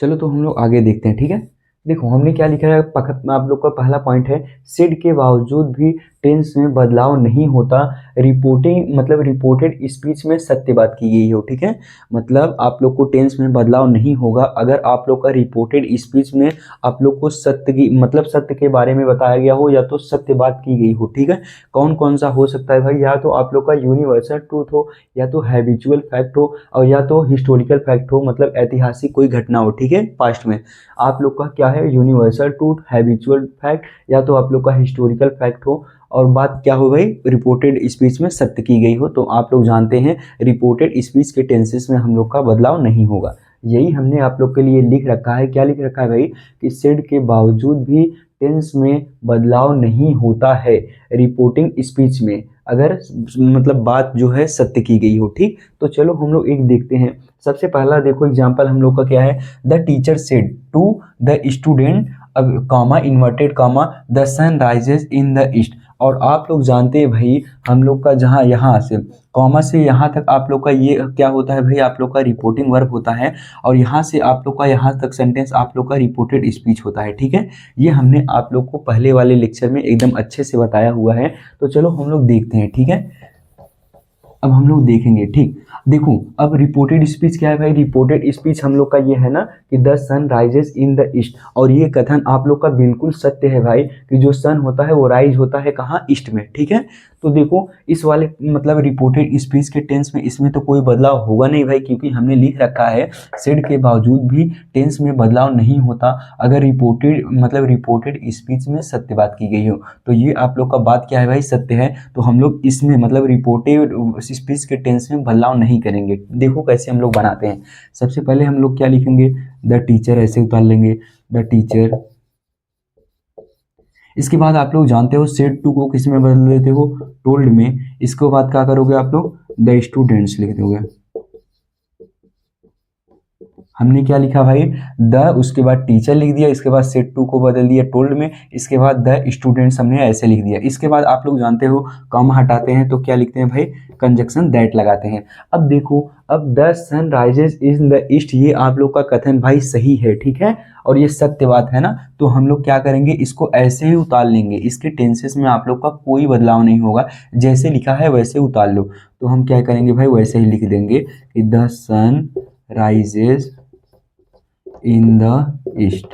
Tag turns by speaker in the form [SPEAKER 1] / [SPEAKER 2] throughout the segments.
[SPEAKER 1] चलो तो हम लोग आगे देखते हैं, ठीक है। देखो हमने क्या लिखा है, आप लोग का पहला पॉइंट है, सिड के बावजूद भी टेंस में बदलाव नहीं होता, रिपोर्टिंग मतलब रिपोर्टेड स्पीच में सत्य बात की गई हो, ठीक है। मतलब आप लोग को टेंस में बदलाव नहीं होगा अगर आप लोग का रिपोर्टेड स्पीच में आप लोग को सत्य की मतलब सत्य के बारे में बताया गया हो या तो सत्य बात की गई हो, ठीक है। कौन कौन सा हो सकता है भाई, या तो आप लोग का यूनिवर्सल ट्रूथ हो, या तो हैबिचुअल फैक्ट हो, और या तो हिस्टोरिकल फैक्ट हो, मतलब ऐतिहासिक कोई घटना हो, ठीक है, पास्ट में। आप लोग का क्या है, यूनिवर्सल ट्रूथ, हैबिचुअल फैक्ट, या तो आप लोग का हिस्टोरिकल फैक्ट हो, और बात क्या हो गई, रिपोर्टेड स्पीच में सत्य की गई हो। तो आप लोग जानते हैं रिपोर्टेड स्पीच के टेंसेस में हम लोग का बदलाव नहीं होगा। यही हमने आप लोग के लिए लिख रखा है। क्या लिख रखा है भाई, कि सेड के बावजूद भी टेंस में बदलाव नहीं होता है रिपोर्टिंग स्पीच में, अगर मतलब बात जो है सत्य की गई हो, ठीक। तो चलो हम लोग एक देखते हैं। सबसे पहला देखो एग्जाम्पल हम लोग का क्या है, the teacher said to the student, अब comma inverted comma, the sun rises in the east. और आप लोग जानते हैं भाई, हम लोग का जहाँ यहाँ से कॉमा से यहाँ तक आप लोग का ये क्या होता है भाई, आप लोग का रिपोर्टिंग वर्ब होता है, और यहाँ से आप लोग का यहाँ तक सेंटेंस आप लोग का रिपोर्टेड स्पीच होता है, ठीक है। ये हमने आप लोग को पहले वाले लेक्चर में एकदम अच्छे से बताया हुआ है। तो चलो हम लोग देखते हैं, ठीक है। अब हम लोग देखेंगे, ठीक। देखो अब रिपोर्टेड स्पीच क्या है भाई, रिपोर्टेड स्पीच हम लोग का ये है ना कि the sun rises in the east, और ये कथन आप लोग का बिल्कुल सत्य है भाई कि जो सन होता है वो राइज होता है कहाँ, ईस्ट में, ठीक है। तो देखो इस वाले मतलब रिपोर्टेड स्पीच के टेंस में इसमें तो कोई बदलाव होगा नहीं भाई, क्योंकि हमने लिख रखा है सेड के बावजूद भी टेंस में बदलाव नहीं होता अगर रिपोर्टेड स्पीच में सत्य बात की गई हो। तो ये आप लोग का बात क्या है भाई, सत्य है। तो हम लोग इसमें मतलब रिपोर्टेड स्पीच के टेंस में बदलाव नहीं करेंगे। देखो कैसे हम लोग बनाते हैं। सबसे पहले हम लोग क्या लिखेंगे, द टीचर ऐसे उतार लेंगे, द टीचर। इसके बाद आप लोग जानते हो सेड टू को किस में बदल देते हो, टोल्ड में। इसके बाद क्या करोगे आप लोग, द स्टूडेंट्स लिख दोगे। हमने क्या लिखा भाई, द, उसके बाद टीचर लिख दिया, इसके बाद सेट टू को बदल दिया टोल्ड में, इसके बाद द स्टूडेंट्स हमने ऐसे लिख दिया। इसके बाद आप लोग जानते हो कॉमा हटाते हैं तो क्या लिखते हैं भाई, कंजक्शन दैट लगाते हैं। अब देखो, अब the sun rises in the east, ये आप लोग का कथन भाई सही है, ठीक है, और ये सत्य बात है ना। तो हम लोग क्या करेंगे, इसको ऐसे ही उतार लेंगे, इसके टेंसेस में आप लोग का कोई बदलाव नहीं होगा, जैसे लिखा है वैसे उतार लो। तो हम क्या करेंगे भाई, वैसे ही लिख देंगे कि the sun rises in the east,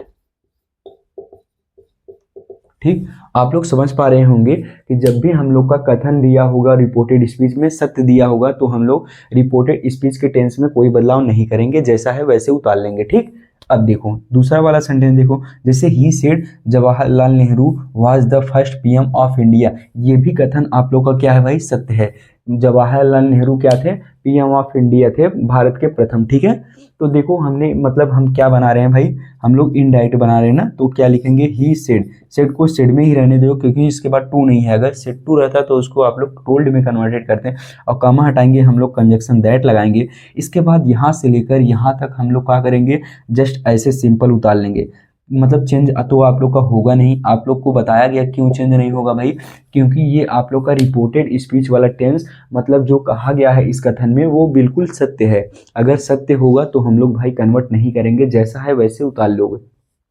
[SPEAKER 1] ठीक। आप लोग समझ पा रहे होंगे कि जब भी हम लोग का कथन दिया होगा रिपोर्टेड स्पीच में सत्य दिया होगा तो हम लोग रिपोर्टेड स्पीच के टेंस में कोई बदलाव नहीं करेंगे, जैसा है वैसे उतार लेंगे, ठीक। अब देखो दूसरा वाला सेंटेंस देखो, जैसे ही said Jawaharlal Nehru was the first PM of India, ये भी कथन आप लोग का क्या है भाई, सत्य है। जवाहरलाल नेहरू क्या थे, पीएम ऑफ इंडिया थे, भारत के प्रथम, ठीक है। तो देखो हमने मतलब हम क्या बना रहे हैं भाई, हम लोग इनडायरेक्ट बना रहे हैं ना, तो क्या लिखेंगे, ही सेड। सेड को सेड में ही रहने दो क्योंकि इसके बाद टू नहीं है, अगर सेड टू रहता तो उसको आप लोग टोल्ड में कन्वर्टेड करते हैं, और कॉमा हटाएंगे हम लोग कंजक्शन दैट लगाएंगे। इसके बाद यहाँ से लेकर यहाँ तक हम लोग क्या करेंगे, जस्ट ऐसे सिंपल उतार लेंगे। मतलब चेंज तो आप लोग का होगा नहीं, आप लोग को बताया गया क्यों चेंज नहीं होगा भाई, क्योंकि ये आप लोग का रिपोर्टेड स्पीच वाला टेंस मतलब जो कहा गया है इस कथन में वो बिल्कुल सत्य है। अगर सत्य होगा तो हम लोग भाई कन्वर्ट नहीं करेंगे, जैसा है वैसे उतार लोगे,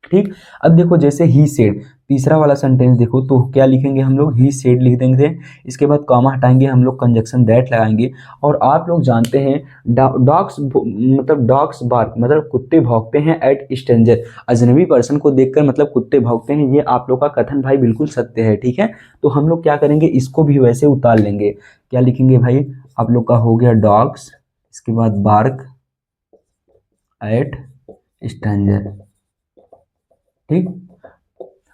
[SPEAKER 1] ठीक। अब देखो जैसे ही सेड, तीसरा वाला सेंटेंस देखो तो क्या लिखेंगे हम लोग, ही सेड लिख देंगे, इसके बाद कॉमा हटाएंगे हम लोग कंजक्शन दैट लगाएंगे। और आप लोग जानते हैं डॉग्स मतलब डॉग्स बार्क मतलब कुत्ते भौंकते हैं एट स्ट्रेंजर, अजनबी पर्सन को देखकर मतलब कुत्ते भौंकते हैं, ये आप लोग का कथन भाई बिल्कुल सत्य है, ठीक है। तो हम लोग क्या करेंगे, इसको भी वैसे उतार लेंगे। क्या लिखेंगे भाई, आप लोग का हो गया डॉग्स, इसके बाद बार्क एट स्ट्रेंजर, ठीक।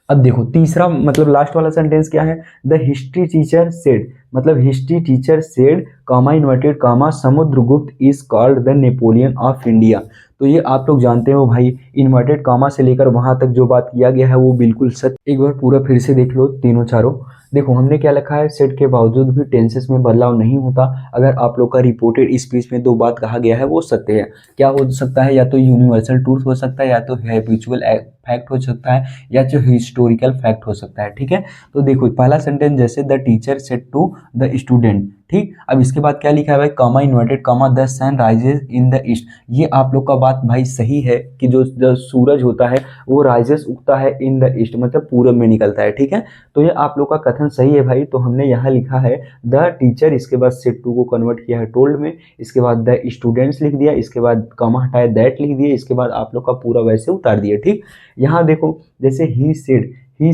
[SPEAKER 1] अब देखो तीसरा मतलब लास्ट वाला सेंटेंस क्या है, द हिस्ट्री टीचर सेड, मतलब history teacher said comma inverted comma Samudragupta is called the Napoleon of India. तो ये आप लोग जानते हो भाई, इन्वर्टेड कॉमा से लेकर वहां तक जो बात किया गया है वो बिल्कुल सत्य। एक बार पूरा फिर से देख लो तीनों चारों। देखो हमने क्या लिखा है, सेट के बावजूद भी टेंसेस में बदलाव नहीं होता अगर आप लोग का रिपोर्टेड स्पीच में दो बात कहा गया है वो सत्य है। क्या हो सकता है, या तो यूनिवर्सल ट्रूथ हो सकता है, या तो हैबिचुअल फैक्ट हो सकता है, या जो हिस्टोरिकल फैक्ट हो सकता है, ठीक है। तो देखो पहला सेंटेंस जैसे the teacher said to the student, ठीक। अब इसके बाद क्या लिखा है भाई, comma inverted comma the sun rises in the east. ये आप लोग का बात भाई सही है कि जो सूरज होता है वो राइजेस उगता है इन द ईस्ट, मतलब पूरब में निकलता है, ठीक है। तो ये आप लोग का कथन सही है भाई। तो हमने यहाँ लिखा है द टीचर, इसके बाद सेट टू को कन्वर्ट किया है टोल्ड में, इसके बाद द स्टूडेंट्स लिख दिया, इसके बाद कॉमा हटाए दैट लिख दिया, इसके बाद आप लोग का पूरा वैसे उतार दिया, ठीक। यहाँ देखो जैसे ही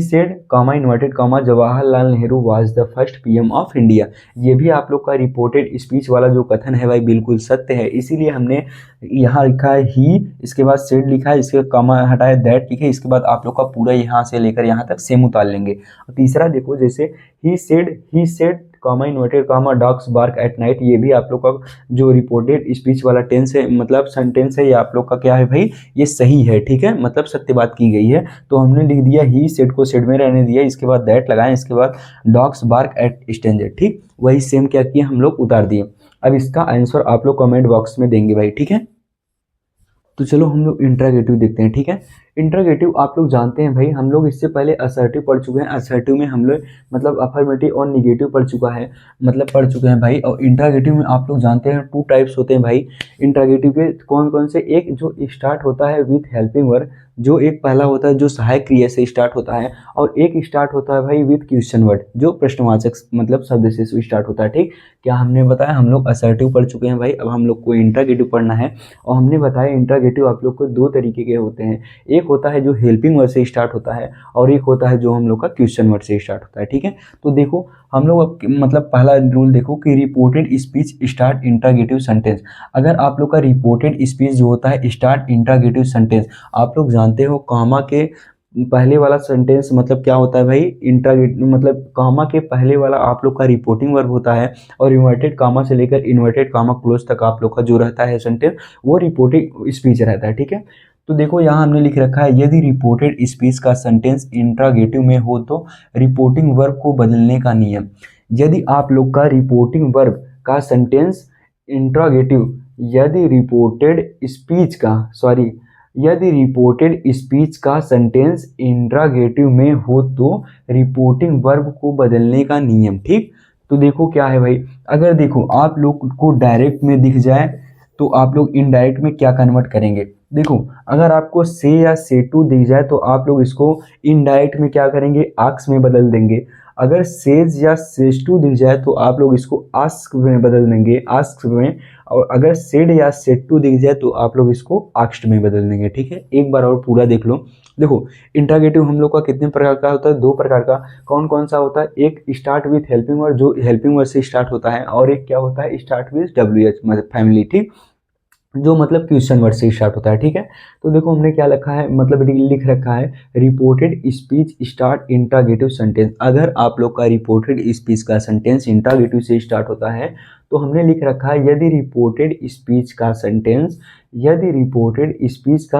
[SPEAKER 1] said comma inverted comma Jawaharlal Nehru was the first PM of India. ये भी आप लोग का रिपोर्टेड स्पीच वाला जो कथन है भाई बिल्कुल सत्य है, इसीलिए हमने यहाँ लिखा है ही, इसके बाद सेड लिखा है, इसके कॉमा हटाए दैट लिखे, इसके बाद आप लोग का पूरा यहाँ से लेकर यहाँ तक सेम उतार लेंगे। तीसरा देखो जैसे ही said comma inverted comma dogs bark at night, ये भी आप लोग का जो रिपोर्टेड स्पीच वाला टेंस है, मतलब सेंटेंस है, ये आप लोग का क्या है भाई, ये सही है, ठीक है, मतलब सत्य बात की गई है। तो हमने लिख दिया ही सेड को सेड में रहने दिया, इसके बाद दैट लगाएं, इसके बाद डॉग्स बार्क एट स्ट्रेंजर, ठीक। वही सेम क्या किया हम लोग उतार दिए। अब इसका आंसर आप लोग कमेंट बॉक्स में देंगे भाई, ठीक है। तो चलो हम लोग इंट्रागेटिव देखते हैं, ठीक है। इंट्रागेटिव आप लोग जानते हैं भाई, हम लोग इससे पहले असर्टिव पढ़ चुके हैं। असर्टिव में हम लोग मतलब अफर्मेटिव और निगेटिव पढ़ पढ़ चुके हैं भाई। और इंट्रागेटिव में आप लोग जानते हैं 2 टाइप्स होते हैं भाई इंट्रागेटिव के। कौन कौन से, एक जो स्टार्ट होता है विथ हेल्पिंग वर्ब, जो एक पहला होता है जो सहायक क्रिया से स्टार्ट होता है, और एक स्टार्ट होता है भाई विथ क्वेश्चन वर्ड, जो प्रश्नवाचक मतलब शब्द से स्टार्ट होता है, ठीक। क्या हमने बताया, हम लोग असर्टिव पढ़ चुके हैं भाई, अब हम लोग को इंट्रागेटिव पढ़ना है। और हमने बताया इंट्रागेटिव आप लोग को 2 तरीके के होते हैं, एक होता है जो हेल्पिंग वर्ड से स्टार्ट होता है, और एक होता है जो हम लोग का क्वेश्चन वर्ड से स्टार्ट होता है, ठीक है। तो देखो हम लोग अब मतलब पहला रूल देखो कि reported speech start interrogative sentence. अगर आप लोग का रिपोर्टेड स्पीच जो होता है स्टार्ट इंट्रागेटिव सेंटेंस, आप लोग जानते हो कॉमा के पहले वाला सेंटेंस मतलब क्या होता है भाई, इंट्रागेटिव मतलब कॉमा के पहले वाला आप लोग का रिपोर्टिंग वर्ब होता है, और इन्वर्टेड कॉमा से लेकर इन्वर्टेड कॉमा क्लोज तक आप लोग का जो रहता है सेंटेंस वो रिपोर्टिंग स्पीच रहता है, ठीक है। तो देखो यहाँ हमने लिख रखा है यदि रिपोर्टेड स्पीच का सेंटेंस इंट्रागेटिव में हो तो रिपोर्टिंग वर्ब को बदलने का नियम। यदि आप लोग का रिपोर्टिंग वर्ब का सेंटेंस इंट्रागेटिव, यदि रिपोर्टेड स्पीच का यदि रिपोर्टेड स्पीच का सेंटेंस इंट्रागेटिव में हो तो रिपोर्टिंग वर्ब को बदलने का नियम, ठीक। तो देखो क्या है भाई, अगर देखो आप लोग को डायरेक्ट में दिख जाए तो आप लोग इनडायरेक्ट में क्या कन्वर्ट करेंगे। देखो अगर आपको से या से टू दिख जाए तो आप लोग इसको इनडायरेक्ट में क्या करेंगे, आस्क में बदल देंगे। अगर सेज या सेज टू दिख जाए तो आप लोग इसको आस्क में बदल देंगे, आस्क में। और अगर सेड या सेड टू दिख जाए तो आप लोग इसको आस्क्ड में बदल देंगे, ठीक है। एक बार और पूरा देख लो। देखो इंट्रागेटिव हम लोग का कितने प्रकार का होता है, 2 प्रकार का। कौन कौन सा होता है, एक स्टार्ट विथ हेल्पिंग वर्ड, जो हेल्पिंग वर्ड से स्टार्ट होता है, और एक क्या होता है स्टार्ट विथ WH मतलब फैमिली, ठीक, जो मतलब क्वेश्चन वर्ड से स्टार्ट होता है, ठीक है। तो देखो हमने क्या लिखा है, मतलब लिख रखा है reported speech start interrogative sentence. अगर आप लोग का रिपोर्टेड स्पीच का सेंटेंस इंट्रागेटिव से स्टार्ट होता है तो हमने लिख रखा है यदि रिपोर्टेड स्पीच का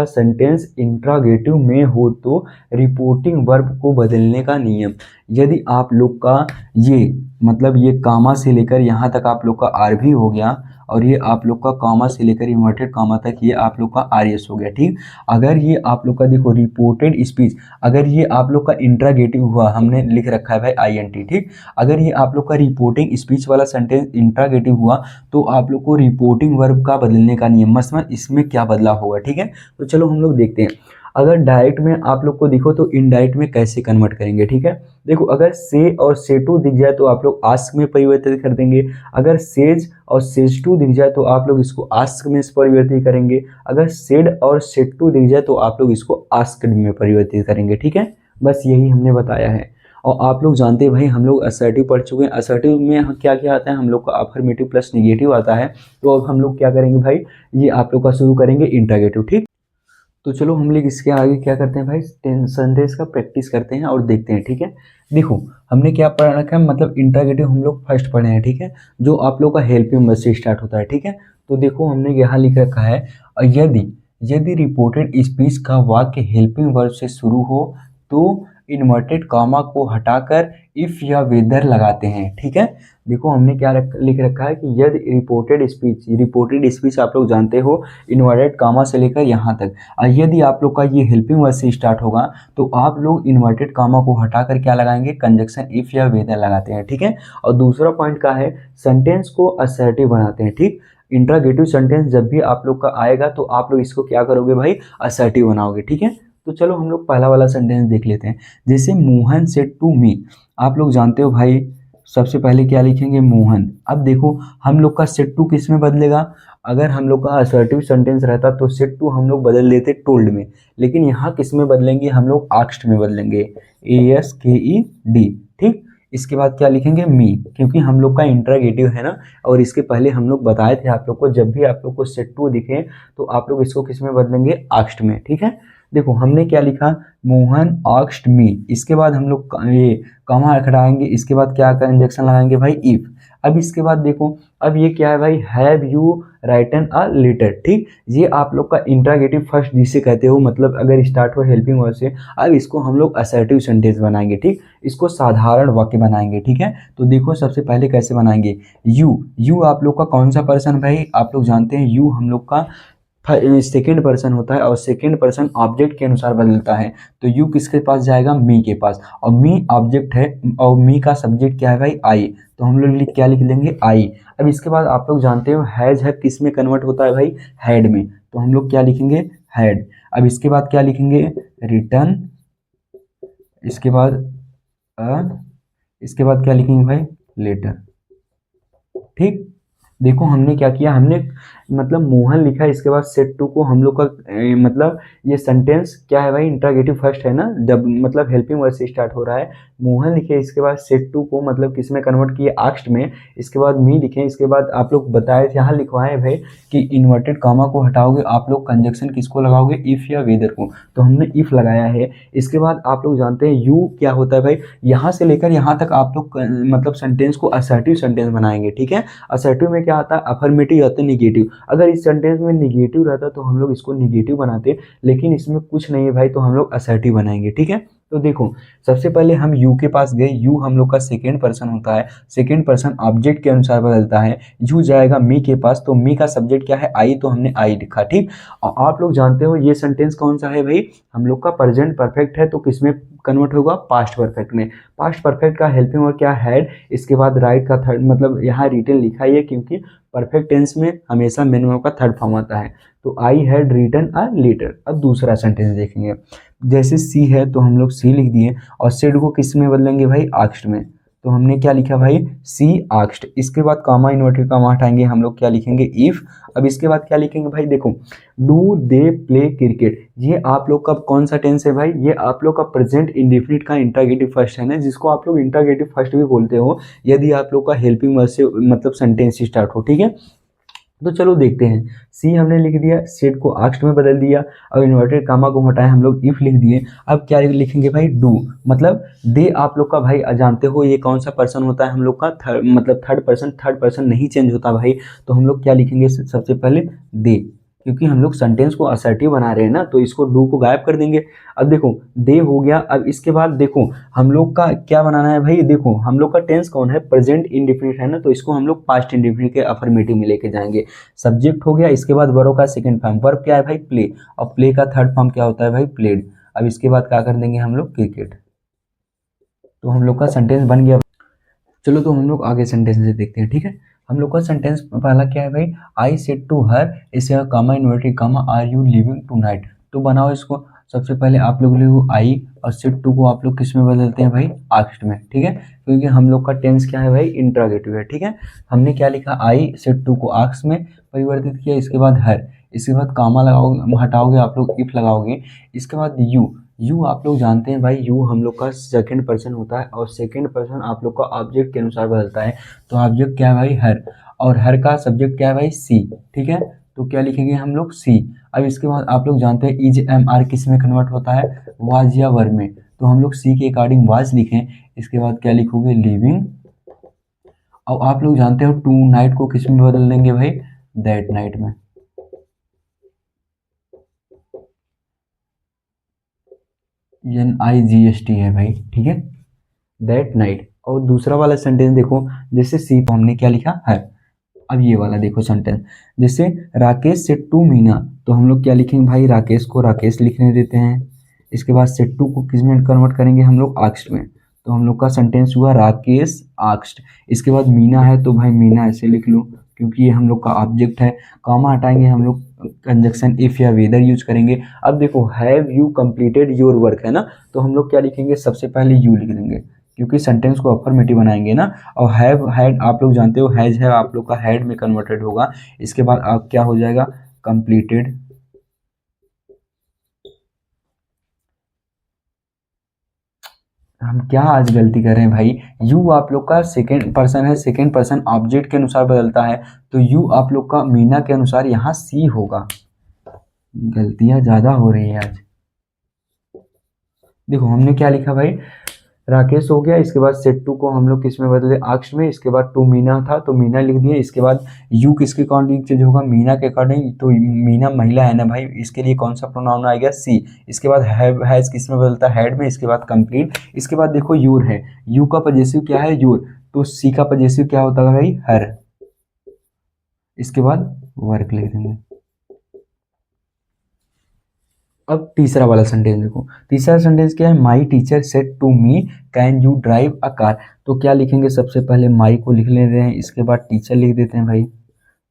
[SPEAKER 1] सेंटेंस इंट्रागेटिव में हो तो रिपोर्टिंग वर्ब को बदलने का नियम। यदि आप लोग का ये मतलब ये कामा से लेकर यहाँ तक आप लोग का आर भी हो गया, और ये आप लोग का कॉमा से लेकर इन्वर्टेड कॉमा तक ये आप लोग का RS हो गया, ठीक। अगर ये आप लोग का देखो रिपोर्टेड स्पीच, अगर ये आप लोग का इंट्रागेटिव हुआ, हमने लिख रखा है भाई INT, ठीक। अगर ये आप लोग का रिपोर्टिंग स्पीच वाला सेंटेंस इंट्रागेटिव हुआ तो आप लोग को रिपोर्टिंग वर्ब का बदलने का नियम, मसलन इसमें क्या बदलाव होगा, ठीक है। तो चलो हम लोग देखते हैं। अगर डायरेक्ट में आप लोग को दिखो तो इनडायरेक्ट में कैसे कन्वर्ट करेंगे, ठीक है। देखो अगर से और से टू दिख जाए तो आप लोग आस्क में परिवर्तित कर देंगे। अगर सेज और सेज टू दिख जाए तो आप लोग इसको आस्क में परिवर्तित करेंगे। अगर सेड और सेड टू दिख जाए तो आप लोग इसको आस्क्ड में परिवर्तित करेंगे, ठीक है। बस यही हमने बताया है। और आप लोग जानते हैं भाई हम लोग असर्टिव पढ़ चुके हैं। असर्टिव में क्या क्या आता है, हम लोग का अफर्मेटिव प्लस निगेटिव आता है। तो अब हम लोग क्या करेंगे भाई, ये आप लोग का शुरू करेंगे इंट्रागेटिव, ठीक। तो चलो हम लोग इसके आगे क्या करते हैं भाई, सेंटेंस का प्रैक्टिस करते हैं और देखते हैं, ठीक है। देखो हमने क्या पढ़ रखा है, मतलब इंट्रागेटिव हम लोग फर्स्ट पढ़े हैं, ठीक है, जो आप लोग का हेल्पिंग वर्ब से स्टार्ट होता है, ठीक है। तो देखो हमने यहाँ लिख रखा है यदि रिपोर्टेड स्पीच का वाक्य हेल्पिंग वर्ब से शुरू हो तो इन्वर्टेड कॉमा को हटाकर इफ या वेदर लगाते हैं। ठीक है, देखो हमने क्या लिख रखा है कि यदि रिपोर्टेड स्पीच आप लोग जानते हो इन्वर्टेड कॉमा से लेकर यहाँ तक, और यदि आप लोग का ये हेल्पिंग वर्ड से स्टार्ट होगा तो आप लोग इन्वर्टेड कॉमा को हटाकर क्या लगाएंगे, कंजक्शन इफ या वेदर लगाते हैं। ठीक है, और दूसरा पॉइंट का है सेंटेंस को असर्टिव बनाते हैं। ठीक, इंट्रागेटिव सेंटेंस जब भी आप लोग का आएगा तो आप लोग इसको क्या करोगे भाई, असर्टिव बनाओगे। ठीक है, तो चलो हम लोग पहला वाला सेंटेंस देख लेते हैं। जैसे मोहन सेड टू मी, आप लोग जानते हो भाई सबसे पहले क्या लिखेंगे, मोहन। अब देखो हम लोग का सेड टू किस में बदलेगा, अगर हम लोग का असर्टिव सेंटेंस रहता तो सेड टू हम लोग बदल देते टोल्ड में, लेकिन यहाँ किस में बदलेंगे, हम लोग आस्क्ड में बदलेंगे, ASKED। ठीक, इसके बाद क्या लिखेंगे, मी, क्योंकि हम लोग का इंट्रागेटिव है ना, और इसके पहले हम लोग बताए थे आप लोग को जब भी आप लोग को सेट टू दिखे तो आप लोग इसको किस में बदलेंगे, आस्क्ड में। ठीक है, देखो हमने क्या लिखा, मोहन आस्क्ड मी, इसके बाद हम लोग ये कॉमा हटाएंगे, इसके बाद क्या कंजक्शन लगाएंगे भाई, इफ। अब इसके बाद देखो, अब ये क्या है भाई, have you written a letter. ठीक, ये आप लोग का इंट्रागेटिव फर्स्ट जिसे कहते हो, मतलब अगर स्टार्ट हो हेल्पिंग वर्ड से। अब इसको हम लोग असर्टिव सेंटेंस बनाएंगे। ठीक, इसको साधारण वाक्य बनाएंगे। ठीक है, तो देखो सबसे पहले कैसे बनाएंगे, यू आप लोग का कौन सा पर्सन भाई, आप लोग जानते हैं यू हम लोग का सेकेंड पर्सन होता है, और सेकेंड पर्सन ऑब्जेक्ट के अनुसार बदलता है, तो यू किसके पास जाएगा, मी के पास, और मी ऑब्जेक्ट है और मी का सब्जेक्ट क्या है भाई, आई, तो हम लोग क्या लिख लेंगे, आई। अब इसके बाद आप लोग जानते हो हैज है किस में कन्वर्ट होता है भाई, हैड में, तो हम लोग क्या लिखेंगे, हैड। अब इसके बाद क्या लिखेंगे, रिटर्न, इसके बाद इसके बाद क्या लिखेंगे भाई, लेटर। ठीक, देखो हमने क्या किया, हमने मतलब मोहन लिखा है, इसके बाद सेट टू को हम लोग का मतलब ये सेंटेंस क्या है भाई, इंट्रागेटिव फर्स्ट है ना, जब मतलब हेल्पिंग वर्ड से स्टार्ट हो रहा है, मोहन लिखे, इसके बाद सेट टू को मतलब किस में कन्वर्ट किए, आस्क्ड में, इसके बाद मी लिखे, इसके बाद आप लोग बताए थे यहाँ लिखवाए भाई कि इन्वर्टेड कॉमा को हटाओगे आप लोग कंजक्शन किसको लगाओगे, इफ या वेदर को, तो हमने इफ लगाया है। इसके बाद आप लोग जानते हैं यू क्या होता है भाई, यहाँ से लेकर यहाँ तक आप लोग मतलब सेंटेंस को असर्टिव सेंटेंस बनाएंगे। ठीक है, असर्टिव में क्या आता है, अफर्मेटिव आता है, निगेटिव। अगर इस सेंटेंस में निगेटिव रहता तो हम लोग इसको निगेटिव बनाते, लेकिन इसमें कुछ नहीं है भाई, तो हम लोग असर्टिव बनाएंगे। ठीक है, तो देखो सबसे पहले हम यू के पास गए, यू हम लोग का सेकेंड पर्सन होता है, सेकेंड पर्सन ऑब्जेक्ट के अनुसार बदलता है, यू जाएगा मी के पास, तो मी का सब्जेक्ट क्या है, आई, तो हमने आई लिखा। ठीक, और आप लोग जानते हो ये सेंटेंस कौन सा है भाई, हम लोग का प्रेजेंट परफेक्ट है, तो किसमें कन्वर्ट होगा, पास्ट परफेक्ट में। पास्ट परफेक्ट का हेल्पिंग वर्ब क्या हैड, इसके बाद राइट का थर्ड, मतलब यहाँ रिटन लिखा ही है क्योंकि परफेक्ट टेंस में हमेशा मेन वर्ब का थर्ड फॉर्म आता है, तो I had written a letter. अब दूसरा सेंटेंस देखेंगे, जैसे सी है तो हम लोग सी लिख दिए, और सेड को किस में बदलेंगे भाई, आस्क्ड में, तो हमने क्या लिखा भाई, सी आस्क्ड। इसके बाद कॉमा इन्वर्टेड कॉमा हटाएंगे, हम लोग क्या लिखेंगे, इफ। अब इसके बाद क्या लिखेंगे भाई, देखो डू दे प्ले क्रिकेट, ये आप लोग का कौन सा टेंस है भाई, ये आप लोग का प्रेजेंट इंडेफिनिट का इंट्रागेटिव फर्स्ट है ना, जिसको आप लोग इंट्रागेटिव फर्स्ट भी बोलते हो यदि आप लोग का हेल्पिंग वर्ब से मतलब सेंटेंस स्टार्ट हो। ठीक है, तो चलो देखते हैं, सी हमने लिख दिया, सेड को आस्क्ड में बदल दिया, अब इन्वर्टेड कामा को हटाए हम लोग इफ लिख दिए। अब क्या लिखेंगे भाई, डू, मतलब दे आप लोग का भाई जानते हो ये कौन सा पर्सन होता है, हम लोग का मतलब थर्ड पर्सन नहीं चेंज होता भाई, तो हम लोग क्या लिखेंगे, सबसे पहले दे, क्योंकि हम लोग सेंटेंस को असर्टिव बना रहे हैं ना, तो इसको डू को गायब कर देंगे। अब देखो दे हो गया, अब इसके बाद देखो हम लोग का क्या बनाना है भाई, देखो हम लोग का टेंस कौन है, प्रेजेंट इंडेफिनिट है ना, तो इसको हम लोग पास्ट इंडेफिनिट के अफर्मेटिव में लेके जाएंगे। सब्जेक्ट हो गया, इसके बाद वर्ब का सेकंड फॉर्म, वर्ब क्या है भाई, प्ले, और प्ले का थर्ड फॉर्म क्या होता है भाई, प्लेड। अब इसके बाद क्या कर देंगे हम लोग, क्रिकेट, तो हम लोग का सेंटेंस बन गया। चलो तो हम लोग आगे सेंटेंस से देखते हैं। ठीक है, हम लोग का सेंटेंस पहला क्या है भाई, आई सेड टू हर, इससे comma inverted comma are you living tonight, तो बनाओ इसको। सबसे पहले आप लोग लिखो आई, और सेड टू को आप लोग किस में बदलते हैं भाई, आस्क्ड में। ठीक है, क्योंकि हम लोग का टेंस क्या है भाई, इंट्रागेटिव है। ठीक है, हमने क्या लिखा, आई सेड टू को आस्क्ड में परिवर्तित किया, इसके बाद हर, इसके बाद कामा लगाओगे हटाओगे आप लोग इफ लगाओगे, इसके बाद यू आप लोग जानते हैं भाई, यू हम लोग का सेकंड पर्सन होता है, और सेकंड पर्सन आप लोग का ऑब्जेक्ट के अनुसार बदलता है, तो ऑब्जेक्ट क्या है भाई, हर, और हर का सब्जेक्ट क्या है भाई, सी। ठीक है, तो क्या लिखेंगे हम लोग, सी। अब इसके बाद आप लोग जानते हैं इज एम आर किस में कन्वर्ट होता है, वाज या वर में, तो हम लोग सी के अकॉर्डिंग वाज लिखें, इसके बाद क्या लिखोगे, लिविंग। और आप लोग जानते हो टू नाइट को किस में बदल देंगे भाई, दैट नाइट में। NIGST है भाई, ठीक है, दैट नाइट। और दूसरा वाला सेंटेंस देखो, जैसे सी तो हमने क्या लिखा है। अब ये वाला देखो सेंटेंस, जैसे राकेश सेट्टू मीना, तो हम लोग क्या लिखेंगे भाई, राकेश को राकेश लिखने देते हैं। इसके बाद सेट्टू को किस में कन्वर्ट करेंगे हम लोग, आक्स्ट में। तो हम लोग का सेंटेंस हुआ राकेश आक्स्ट। इसके बाद मीना है तो भाई मीना ऐसे लिख लो, क्योंकि ये हम लोग का ऑब्जेक्ट है। कॉमा हटाएंगे हम लोग, कंजक्शन इफ या वेदर यूज करेंगे। अब देखो have you completed your work है ना, तो हम लोग क्या लिखेंगे, सबसे पहले यू लिख देंगे, क्योंकि सेंटेंस को अफर्मेटिव बनाएंगे ना। और हैव हैड आप लोग जानते हो, हैज है आप लोग का हैड में कन्वर्टेड होगा। इसके बाद आप क्या हो जाएगा, कंप्लीटेड। हम क्या आज गलती कर रहे हैं भाई, यू आप लोग का सेकेंड पर्सन है, सेकेंड पर्सन ऑब्जेक्ट के अनुसार बदलता है, तो यू आप लोग का मीना के अनुसार यहाँ सी होगा। गलतियां ज्यादा हो रही है आज। देखो हमने क्या लिखा भाई, राकेश हो गया, इसके बाद सेट्टू को हम लोग किस में बदले, आक्ष में। इसके बाद टू मीना था तो मीना लिख दिए। इसके बाद यू किसके अकॉर्डिंग चेंज होगा, मीना के अकॉर्डिंग, तो मीना महिला है ना भाई, इसके लिए कौन सा प्रोनाउन आएगा, सी। इसके बाद हैव हैज किस में बदलता है, हैड में। इसके बाद कंप्लीट। इसके बाद देखो यूर है, यू का पजेसिव क्या है, यूर, तो सी का पजेसिव क्या होता है भाई, हर। इसके बाद वर्क लिख देंगे। अब तीसरा वाला सेंटेंस देखो, तीसरा सेंटेंस क्या है, my teacher said to me can you drive a car. तो क्या लिखेंगे, सबसे पहले माई को लिख लेते हैं, इसके बाद टीचर लिख देते हैं भाई।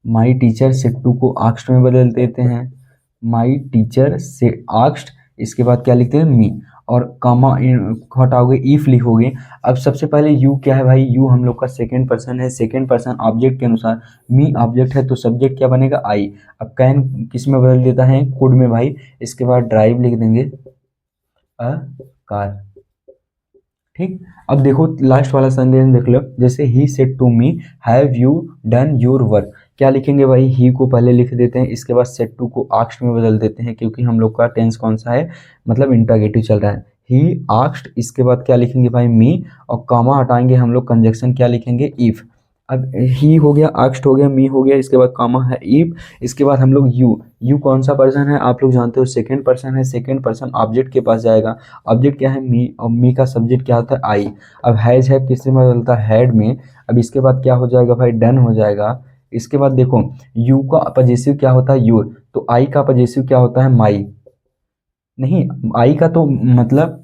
[SPEAKER 1] माई टीचर सेड टू को आक्स्ट में बदल देते हैं, माई टीचर से आक्स्ट। इसके बाद क्या लिखते हैं, मी, और कामा हटाओगे, इफ लिखोगे। अब सबसे पहले यू क्या है भाई, यू हम लोग का सेकेंड पर्सन है, सेकेंड पर्सन ऑब्जेक्ट के अनुसार। मी ऑब्जेक्ट है तो सब्जेक्ट क्या बनेगा, आई। अब कैन किस में बदल देता है, कुड में भाई। इसके बाद ड्राइव लिख देंगे, अ कार। ठीक। अब देखो लास्ट वाला सेंटेंस देख लो, जैसे ही said to me have you done your work. क्या लिखेंगे भाई, ही को पहले लिख देते हैं, इसके बाद सेड टू को आस्क्ड में बदल देते हैं, क्योंकि हम लोग का टेंस कौन सा है, मतलब इंटरोगेटिव चल रहा है। ही आस्क्ड, इसके बाद क्या लिखेंगे भाई, मी, और कॉमा हटाएंगे हम लोग, कंजक्शन क्या लिखेंगे, इफ। अब ही हो गया, आस्क्ड हो गया, मी हो गया, इसके बाद कॉमा है, इफ। इसके बाद हम लोग यू, यू कौन सा पर्सन है आप लोग जानते हो, सेकेंड पर्सन है, सेकेंड पर्सन ऑब्जेक्ट के पास जाएगा। ऑब्जेक्ट क्या है, मी, और मी का सब्जेक्ट क्या होता है, आई। अब हैज है किससे में बदलता है, हैड में। अब इसके बाद क्या हो जाएगा भाई, डन हो जाएगा। इसके बाद देखो यू का पजेसिव क्या होता है, योर, तो आई का पजेसिव क्या होता है, माई। नहीं, आई का तो मतलब,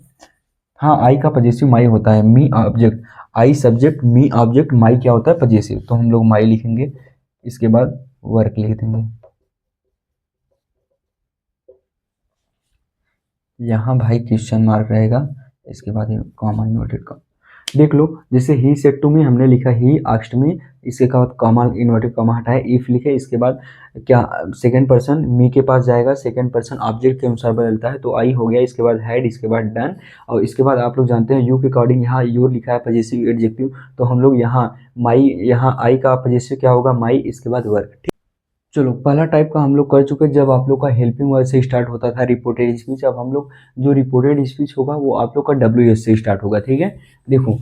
[SPEAKER 1] हाँ आई का पजेसिव माई होता है, me object, I subject, me object, my क्या होता है, पजेसिव, तो हम लोग माई लिखेंगे। इसके बाद वर्क लिख देंगे। यहाँ भाई क्वेश्चन मार्क रहेगा, इसके बाद ये कॉमा इन्वर्टेड कॉमा देख लो। जैसे ही सेड टू मी हमने लिखा, ही आस्क्ड मी, इसके बाद कॉमा इन्वर्टेड कॉमा हटाए, इफ लिखे। इसके बाद क्या, सेकंड पर्सन मी के पास जाएगा, सेकंड पर्सन ऑब्जेक्ट के अनुसार बदलता है, तो आई हो गया। इसके बाद हैड, इसके बाद डन, और इसके बाद आप लोग जानते हैं यू के अकॉर्डिंग यहाँ योर लिखा है पजेसिव एडजेक्टिव, तो हम लोग यहाँ माई, यहाँ आई का पजेसिव क्या होगा, माई। इसके बाद वर्क। चलो पहला टाइप का हम लोग कर चुके, जब आप लोग का हेल्पिंग वर्ड से स्टार्ट होता था रिपोर्टेड स्पीच। अब हम लोग जो रिपोर्टेड स्पीच होगा वो आप लोग का WS से स्टार्ट होगा, ठीक है। देखो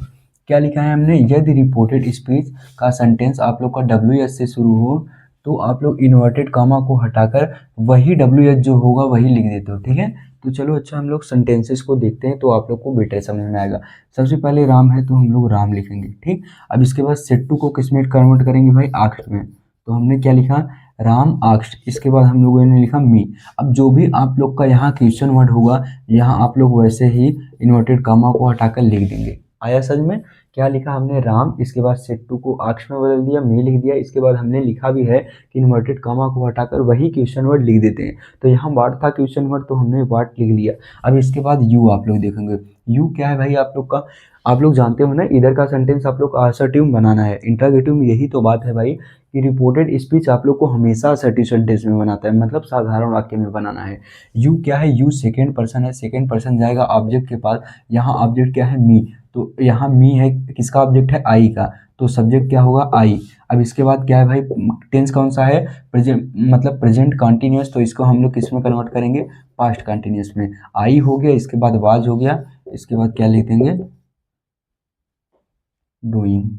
[SPEAKER 1] क्या लिखा है हमने, यदि रिपोर्टेड स्पीच का सेंटेंस आप लोग का WS से शुरू हो तो आप लोग इन्वर्टेड कामा को हटाकर वही WS जो होगा वही लिख देते हो, ठीक है। तो चलो अच्छा हम लोग सेंटेंसेस को देखते हैं तो आप लोग को बेटर समझ में आएगा। सबसे पहले राम है तो हम लोग राम लिखेंगे, ठीक। अब इसके बाद सेट्टू को किस में कन्वर्ट करेंगे भाई, आक्स्ट में, तो हमने क्या लिखा, राम आक्स्ट। इसके बाद हम लोगों ने लिखा मी। अब जो भी आप लोग का यहाँ क्वेश्चन वर्ड होगा, यहाँ आप लोग वैसे ही इन्वर्टेड कामा को हटाकर लिख देंगे। आया समझ में, क्या लिखा हमने, राम, इसके बाद सेट्टू को आक्ष में बदल दिया, मी लिख दिया। इसके बाद हमने लिखा भी है कि इन्वर्टेड कामा को हटाकर वही क्वेश्चन वर्ड लिख देते हैं। तो यहाँ वाट था क्वेश्चन वर्ड, तो हमने वाट लिख लिया। अब इसके बाद यू आप लोग देखेंगे, यू क्या है भाई आप लोग का, आप लोग जानते हो ना, इधर का सेंटेंस आप लोग असर्टिव बनाना है। इंटरोगेटिव में यही तो बात है भाई कि रिपोर्टेड स्पीच आप लोग को हमेशा असर्टिव सेंटेंस में बनाता है, मतलब साधारण वाक्य में बनाना है। यू क्या है, यू सेकेंड पर्सन है, सेकेंड पर्सन जाएगा ऑब्जेक्ट के पास। यहाँ ऑब्जेक्ट क्या है, मी, तो यहाँ मी है, किसका ऑब्जेक्ट है, आई का, तो सब्जेक्ट क्या होगा, आई। अब इसके बाद क्या है भाई, टेंस कौन सा है, प्रेजेंट, मतलब प्रेजेंट कंटिन्यूअस, तो इसको हम लोग किस में कन्वर्ट करेंगे, पास्ट कंटिन्यूअस में। आई हो गया, इसके बाद वाज हो गया, इसके बाद क्या लिख देंगे, डूइंग।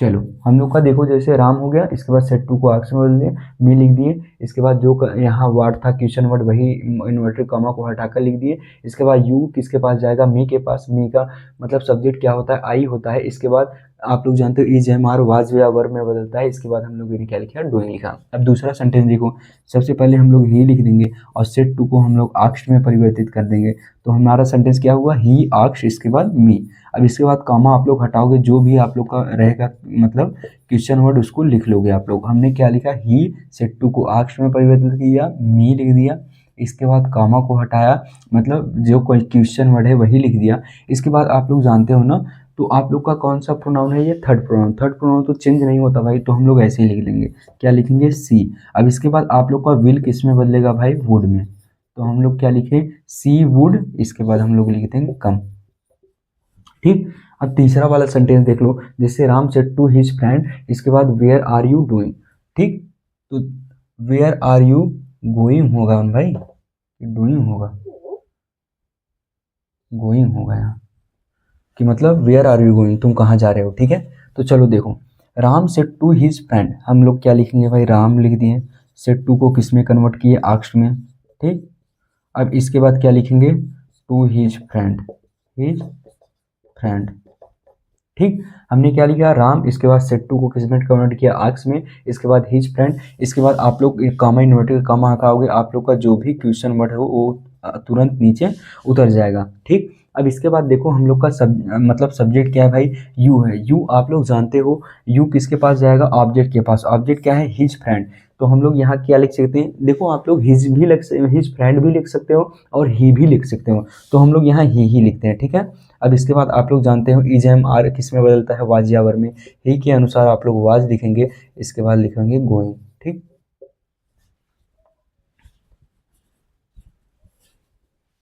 [SPEAKER 1] चलो हम लोग का देखो, जैसे राम हो गया, इसके बाद सेट टू को आक्स में बदल दिए, मी लिख दिए, इसके बाद जो यहाँ वर्ड था क्वेश्चन वर्ड वही इन्वर्टेड कॉमा को हटाकर लिख दिए। इसके बाद यू किसके पास जाएगा, मी के पास। मी का मतलब सब्जेक्ट क्या होता है, आई होता है। इसके बाद आप लोग जानते हो इज एम आर वाज या वर में बदलता है। इसके बाद हम लोग ने क्या लिखा, डूइंग लिखा। अब दूसरा सेंटेंस देखो, सबसे पहले हम लोग ही लिख देंगे और सेट टू को हम लोग आक्स्ट में परिवर्तित कर देंगे। तो हमारा सेंटेंस क्या हुआ, ही आक्स्ट, इसके बाद मी। अब इसके बाद कॉमा आप लोग हटाओगे, जो भी आप लोग का रहेगा मतलब क्वेश्चन वर्ड उसको लिख लोगे आप लोग। हमने क्या लिखा, ही सेट टू को आक्स्ट में परिवर्तित किया, मी लिख दिया। इसके बाद कॉमा को हटाया, मतलब जो कोई क्वेश्चन वर्ड है वही लिख दिया। इसके बाद आप लोग जानते हो ना, तो आप लोग का कौन सा प्रोनाउन है, ये थर्ड प्रोनाउन। थर्ड प्रोनाउन तो चेंज नहीं होता भाई, तो हम लोग ऐसे ही लिख लेंगे। क्या लिखेंगे, सी। अब इसके बाद आप लोग का विल किस में बदलेगा भाई, वुड में। तो हम लोग क्या लिखे, सी वुड, इसके बाद हम लोग लिखते हैं कम। ठीक। अब तीसरा वाला सेंटेंस देख लो, जैसे Ram said to his friend, इसके बाद वेयर आर यू डूइंग। ठीक, तो वेयर आर यू गोइंग होगा भाई, डूइंग होगा, गोइंग होगा यहाँ, कि मतलब वेयर आर यू गोइंग, तुम कहाँ जा रहे हो। ठीक है, तो चलो देखो, Ram said to his friend, हम लोग क्या लिखेंगे भाई, राम लिख दिए। सेड टू को किस में कन्वर्ट किए, आक्स्ट में। ठीक, अब इसके बाद क्या लिखेंगे, to his friend, his friend. ठीक, हमने क्या लिखा, राम, इसके बाद सेट टू को किस में कन्वर्ट किया, आक्स में। इसके बाद हिज फ्रेंड, इसके बाद आप लोग एक कामा इन्वर्टेड कामा हटाओगे, आप लोग का जो भी क्वेश्चन वर्ड है वो तुरंत नीचे उतर जाएगा। ठीक, अब इसके बाद देखो हम लोग का मतलब सब्जेक्ट क्या है भाई, यू है। यू आप लोग जानते हो, यू किसके पास जाएगा, ऑब्जेक्ट के पास। ऑब्जेक्ट क्या है, हिज फ्रेंड। तो हम लोग यहाँ क्या लिख सकते हैं, देखो आप लोग हिज भी लिख, हिज फ्रेंड भी लिख सकते हो और ही भी लिख सकते हो। तो हम लोग यहाँ ही लिखते हैं। ठीक है, अब इसके बाद आप लोग जानते हो इज एम आर किस में बदलता है, वाज या वर में। ही के अनुसार आप लोग वाज लिखेंगे, इसके बाद लिखेंगे गोइंग।